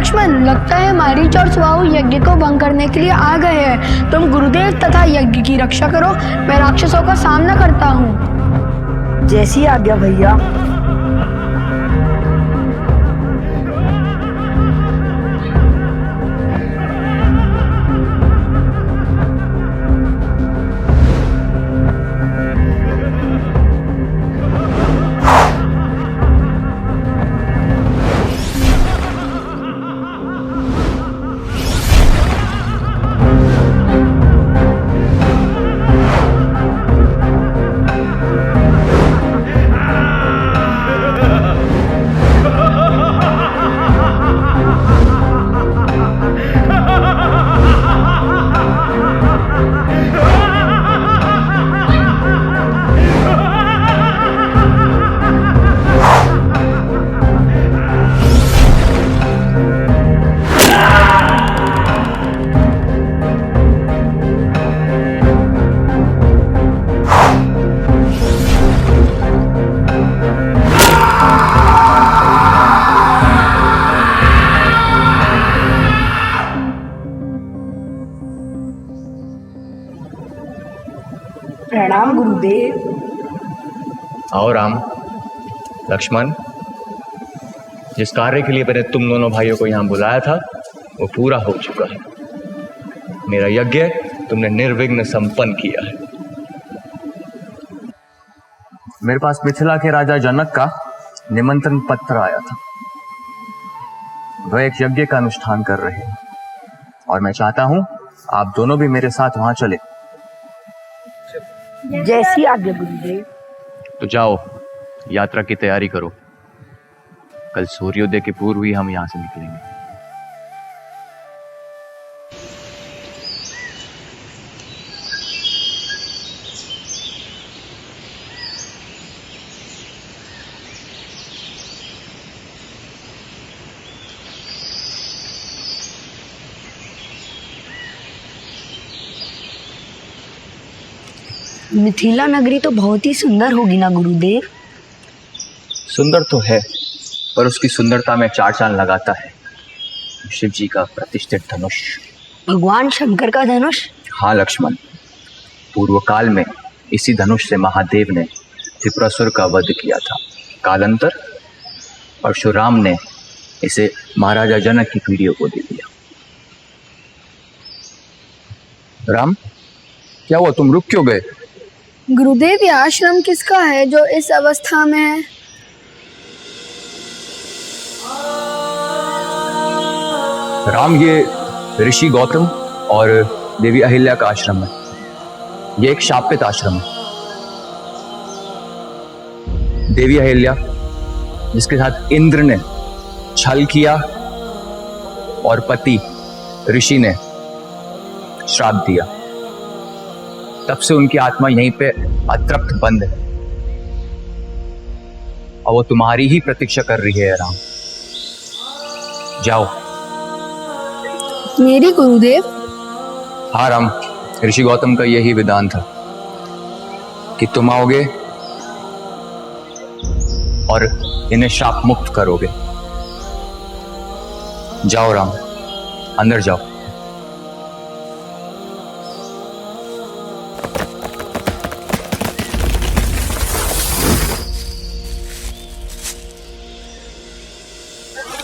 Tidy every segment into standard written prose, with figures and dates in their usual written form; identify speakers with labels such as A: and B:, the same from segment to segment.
A: लक्ष्मण, लगता है मारीच और सुबाहु यज्ञ को भंग करने के लिए आ गए हैं। तुम गुरुदेव तथा यज्ञ की रक्षा करो, मैं राक्षसों का सामना करता हूँ।
B: जैसी आज्ञा भैया। प्रणाम गुरुदेव।
C: आओ राम, लक्ष्मण, जिस कार्य के लिए मैंने तुम दोनों भाइयों को यहाँ बुलाया था वो पूरा हो चुका है। मेरा यज्ञ तुमने निर्विघ्न संपन्न किया है। मेरे पास मिथिला के राजा जनक का निमंत्रण पत्र आया था। वह एक यज्ञ का अनुष्ठान कर रहे हैं और मैं चाहता हूं आप दोनों भी मेरे साथ वहां चले।
B: जैसी आज्ञा गुरुदेव।
C: तो जाओ, यात्रा की तैयारी करो। कल सूर्योदय के पूर्व ही हम यहां से निकलेंगे।
B: मिथिला नगरी तो बहुत ही सुंदर होगी ना गुरुदेव?
C: सुंदर तो है, पर उसकी सुंदरता में चार चांद लगाता है शिव जी का प्रतिष्ठित धनुष।
B: भगवान शंकर का धनुष?
C: हाँ लक्ष्मण, पूर्व काल में इसी धनुष से महादेव ने त्रिपुरासुर का वध किया था। कालांतर परशुराम ने इसे महाराजा जनक की पीढ़ियों को दे दिया। राम, क्या हुआ, तुम रुक क्यों गए?
A: गुरुदेव, ये आश्रम किसका है जो इस अवस्था में है?
C: राम, ये ऋषि गौतम और देवी अहिल्या का आश्रम है। ये एक शापित आश्रम है। देवी अहिल्या, जिसके साथ इंद्र ने छल किया और पति ऋषि ने श्राप दिया, तब से उनकी आत्मा यहीं पे अतृप्त बंद है और वो तुम्हारी ही प्रतीक्षा कर रही है। राम, जाओ।
A: मेरी गुरुदेव?
C: हाँ राम, ऋषि गौतम का यही विधान था कि तुम आओगे और इन्हें श्राप मुक्त करोगे। जाओ राम, अंदर जाओ।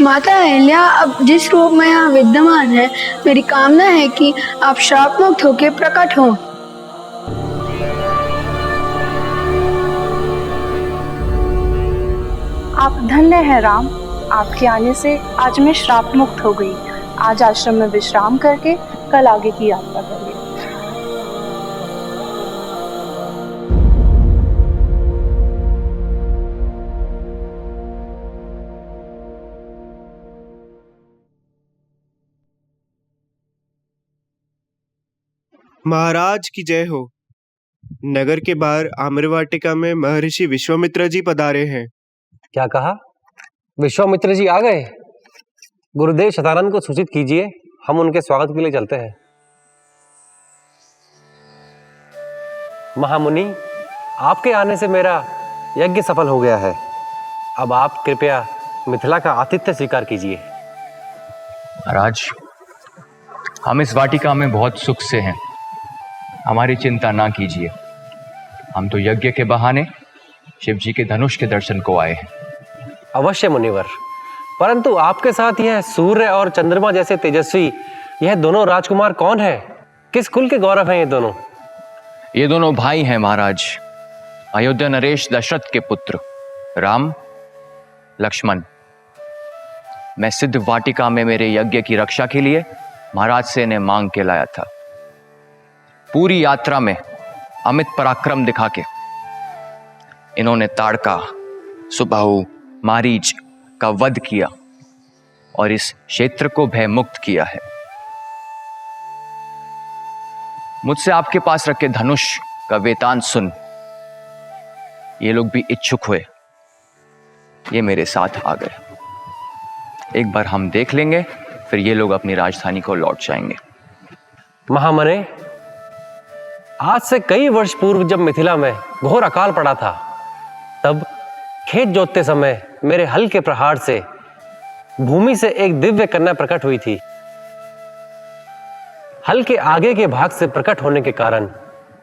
A: माता अहिल्या अब जिस रूप में यहाँ विद्यमान है, मेरी कामना है कि आप श्राप मुक्त होकर प्रकट हों।
D: आप धन्य हैं राम, आपके आने से आज मैं श्राप मुक्त हो गई। आज आश्रम में विश्राम करके कल आगे की यात्रा करेंगे।
E: महाराज की जय हो। नगर के बाहर आम्रवाटिका में महर्षि विश्वामित्र जी पधारे हैं।
F: क्या कहा? विश्वामित्र जी आ गए? गुरुदेव शतानंद को सूचित कीजिए, हम उनके स्वागत के लिए चलते हैं। महामुनि, आपके आने से मेरा यज्ञ सफल हो गया है। अब आप कृपया मिथिला का आतिथ्य स्वीकार कीजिए।
C: महाराज, हम इस वाटिका में बहुत सुख से हैं, हमारी चिंता ना कीजिए। हम तो यज्ञ के बहाने शिव जी के धनुष के दर्शन को आए हैं।
F: अवश्य मुनिवर, परंतु आपके साथ यह सूर्य और चंद्रमा जैसे तेजस्वी यह दोनों राजकुमार कौन है? किस कुल के गौरव हैं ये दोनों?
C: ये दोनों भाई हैं महाराज, अयोध्या नरेश दशरथ के पुत्र राम लक्ष्मण। मैं सिद्ध वाटिका में मेरे यज्ञ की रक्षा के लिए महाराज से इन्हें मांग के लाया था। पूरी यात्रा में अमित पराक्रम दिखा के इन्होंने ताड़का, सुबाहु, मारीच का वध किया और इस क्षेत्र को भय मुक्त किया है। मुझसे आपके पास रखे धनुष का वेतांत सुन ये लोग भी इच्छुक हुए, ये मेरे साथ आ गए। एक बार हम देख लेंगे, फिर ये लोग अपनी राजधानी को लौट जाएंगे।
F: महामने, आज से कई वर्ष पूर्व जब मिथिला में घोर अकाल पड़ा था, तब खेत जोतते समय मेरे हल के प्रहार से भूमि से एक दिव्य कन्या प्रकट हुई थी। हल के आगे के भाग से प्रकट होने के कारण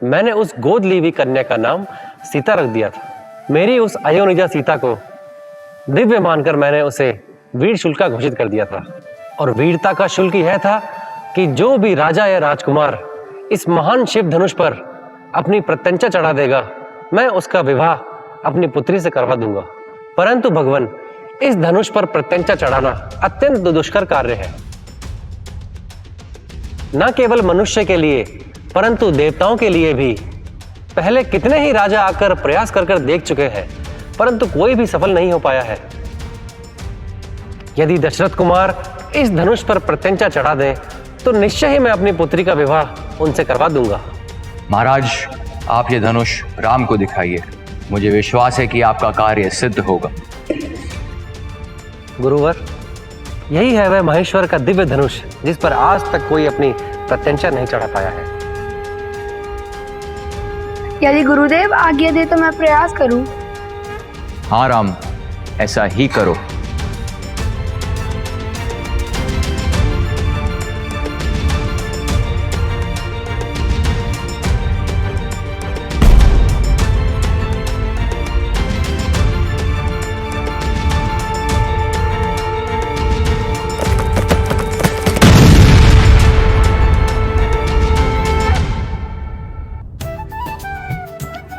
F: मैंने उस गोद ली हुई कन्या का नाम सीता रख दिया था। मेरी उस अयोनिजा सीता को दिव्य मानकर मैंने उसे वीर शुल्का घोषित कर दिया था। और वीरता का शुल्क यह था कि जो भी राजा या राजकुमार इस महान शिव धनुष पर अपनी प्रत्यंचा चढ़ा देगा, मैं उसका विवाह अपनी पुत्री से करवा दूंगा। परंतु भगवान, इस धनुष पर प्रत्यंचा चढ़ाना अत्यंत दुष्कर कार्य है। न केवल मनुष्य के लिए परंतु देवताओं के लिए भी। पहले कितने ही राजा आकर प्रयास कर देख चुके हैं, परंतु कोई भी सफल नहीं हो पाया है। यदि दशरथ कुमार इस धनुष पर प्रत्यंचा चढ़ा दें तो निश्चय ही मैं अपनी पुत्री का विवाह उनसे करवा दूंगा।
C: महाराज, आप ये धनुष राम को दिखाइए, मुझे विश्वास है कि आपका कार्य सिद्ध होगा।
F: गुरुवर, यही है वह महेश्वर का दिव्य धनुष जिस पर आज तक कोई अपनी प्रत्यंचा नहीं चढ़ा पाया है।
A: यदि गुरुदेव आज्ञा दे तो मैं प्रयास करूं।
C: हाँ राम, ऐसा ही करो।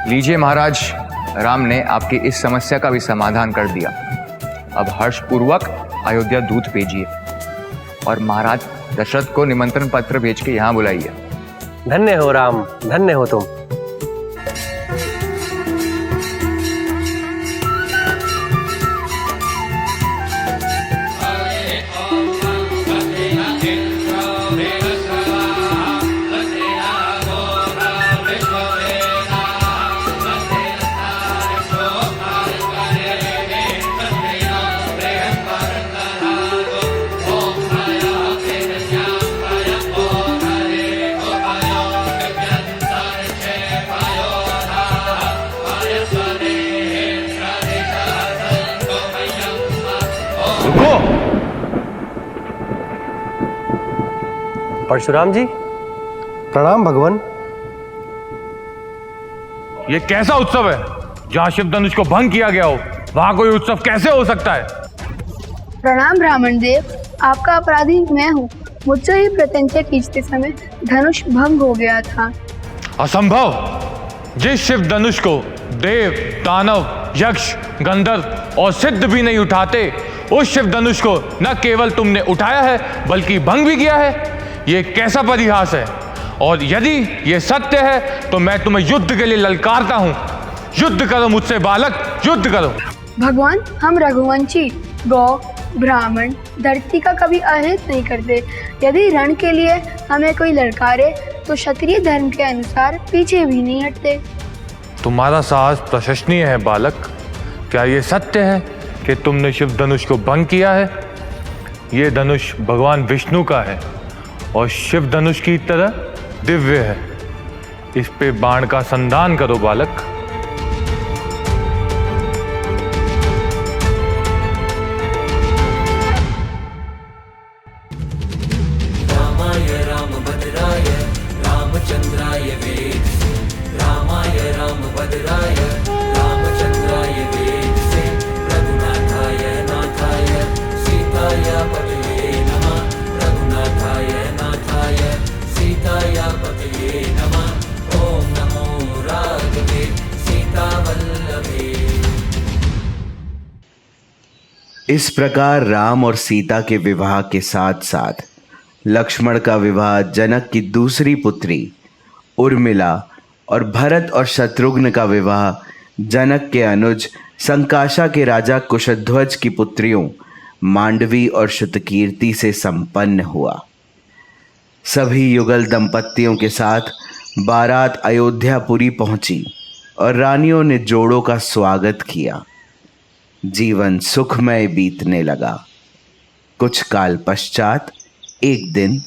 C: लीजिए महाराज, राम ने आपकी इस समस्या का भी समाधान कर दिया। अब हर्षपूर्वक अयोध्या दूत भेजिए और महाराज दशरथ को निमंत्रण पत्र भेज के यहाँ बुलाइए।
F: धन्य हो राम, धन्य हो तुम। परशुराम जी, प्रणाम भगवान।
G: ये कैसा उत्सव है? जहां शिव धनुष को भंग किया गया हो, वहां कोई उत्सव कैसे हो सकता है?
A: प्रणाम ब्राह्मण देव, आपका अपराधी मैं हूँ। मुझसे ही प्रत्यंचा खींचते समय धनुष भंग हो गया था।
G: असंभव! जिस शिव धनुष को देव, दानव, यक्ष, गंधर्व और सिद्ध भी नहीं उठाते, उस शिव धनुष को न केवल तुमने उठाया है बल्कि भंग भी किया है। ये कैसा परिहास है? और यदि ये सत्य है तो मैं तुम्हें युद्ध के लिए ललकारता हूं। युद्ध करो मुझसे बालक, युद्ध करो।
A: भगवान, हम रघुवंशी, गौ, ब्राह्मण, धरती का कभी अहित नहीं करते। यदि रण के लिए हमें कोई ललकारे तो क्षत्रिय धर्म के अनुसार पीछे भी नहीं हटते।
G: तुम्हारा साहस प्रशंसनीय है बालक। क्या ये सत्य है कि तुमने शिव धनुष को भंग किया है? ये धनुष भगवान विष्णु का है और शिव धनुष की तरह दिव्य है। इस पे बाण का संधान करो बालक।
H: इस प्रकार राम और सीता के विवाह के साथ साथ लक्ष्मण का विवाह जनक की दूसरी पुत्री उर्मिला और भरत और शत्रुघ्न का विवाह जनक के अनुज संकाशा के राजा कुशध्वज की पुत्रियों मांडवी और श्रुतकीर्ति से संपन्न हुआ। सभी युगल दंपतियों के साथ बारात अयोध्यापुरी पहुंची और रानियों ने जोड़ों का स्वागत किया। जीवन सुखमय बीतने लगा। कुछ काल पश्चात एक दिन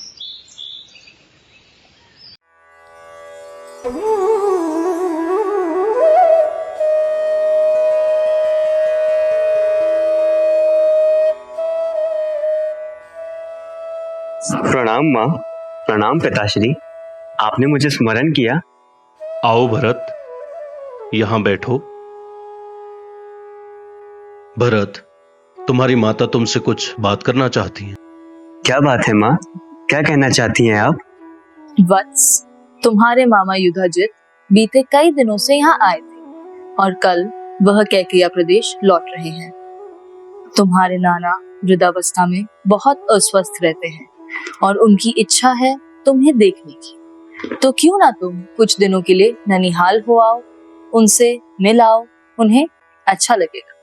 I: प्रणाम माँ। प्रणाम पिताश्री, आपने मुझे स्मरण किया।
J: आओ भरत, यहां बैठो। भरत, तुम्हारी माता तुमसे कुछ बात करना चाहती हैं।
I: क्या बात है माँ? क्या कहना चाहती हैं आप?
K: वत्स, तुम्हारे मामा युधाजित बीते कई दिनों से यहाँ आए थे और कल वह कैकेया प्रदेश लौट रहे हैं। तुम्हारे नाना वृद्धावस्था में बहुत अस्वस्थ रहते हैं और उनकी इच्छा है तुम्हें देखने की। तो क्यों ना तुम कुछ दिनों के लिए ननिहाल हो आओ, उनसे मिल आओ, उन्हें अच्छा लगेगा।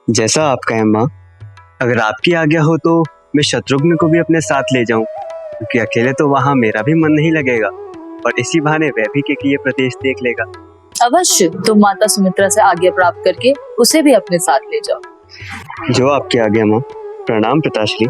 I: जैसा आप कहें माँ। अगर आपकी आज्ञा हो तो मैं शत्रुघ्न को भी अपने साथ ले जाऊं, क्योंकि अकेले तो वहाँ मेरा भी मन नहीं लगेगा और इसी बहाने वह भी के ये प्रदेश देख लेगा।
K: अवश्य, तुम माता सुमित्रा से आज्ञा प्राप्त करके उसे भी अपने साथ ले जाओ।
I: जो आपकी आज्ञा माँ। प्रणाम पिताश्री।